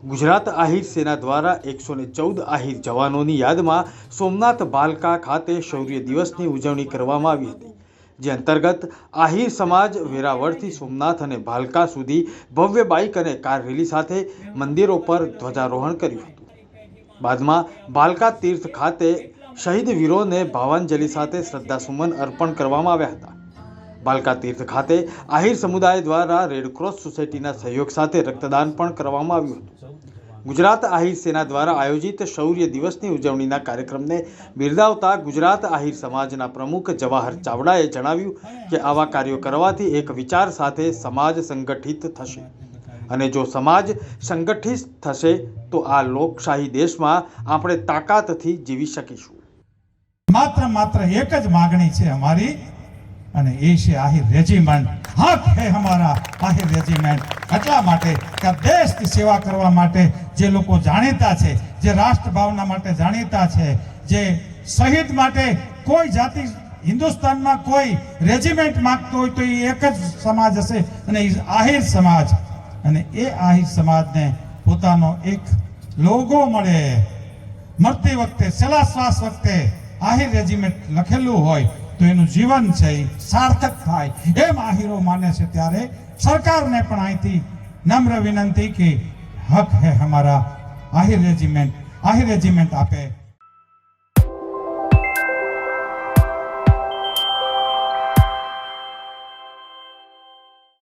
ગુજરાત આહિર સેના દ્વારા 114 આહિર જવાનોની યાદમાં સોમનાથ ભાલકા ખાતે શૌર્ય દિવસની ઉજવણી કરવામાં આવી હતી, જે અંતર્ગત આહિર સમાજ વેરાવળથી સોમનાથ અને ભાલકા સુધી ભવ્ય બાઇક અને કાર રેલી સાથે મંદિરો પર ધ્વજારોહણ કર્યું હતું। બાદમાં ભાલકા તીર્થ ખાતે શહીદ વીરોને ભાવાંજલિ સાથે શ્રદ્ધાસુમન અર્પણ કરવામાં આવ્યા હતા। ભાલકા તીર્થ ખાતે આહિર સમુદાય દ્વારા રેડક્રોસ સોસાયટીના સહયોગ સાથે રક્તદાન પણ કરવામાં આવ્યું હતું। ગુજરાત આહિર સેના દ્વારા આયોજિત શૌર્ય દિવસની ઉજવણીના કાર્યક્રમને બિરદાવતા ગુજરાત આહિર સમાજના પ્રમુખ જવાહર ચાવડાએ જણાવ્યું કે આવા કાર્યો કરવાથી એક વિચાર સાથે સમાજ સંગઠિત થશે અને જો સમાજ સંગઠિત થશે તો આ લોકશાહી દેશમાં આપણે તાકાતથી જીવી શકીશું। માત્ર એક જ માગણી છે અમારી, અને એ છે આહિર રેજિમેન્ટ। હક હે હમારા આહિર રેજિમેન્ટ। એટલા માટે કે દેશની સેવા કરવા માટે જે લોકો જાણીતા છે, જે રાષ્ટ્ર ભાવના માટે જાણીતા છે, જે શહીદ માટે કોઈ જાતિ હિન્દુસ્તાનમાં કોઈ રેજિમેન્ટ માંગતો હોય તો એ એક જ સમાજ હશે અને એ આહિર સમાજ। અને એ આહિર સમાજને પોતાનો એક લોગો મળે, મરતી વખતે છેલ્લા શ્વાસ વખતે આહિર રેજિમેન્ટ લખેલું હોય તો એનું જીવન છે સાર્થક થાય એમ આહિરો માને છે। ત્યારે સરકારને પણ અહીંથી નમ્ર વિનંતી કે હક હે હમારા આહિર રેજિમેન્ટ આપે।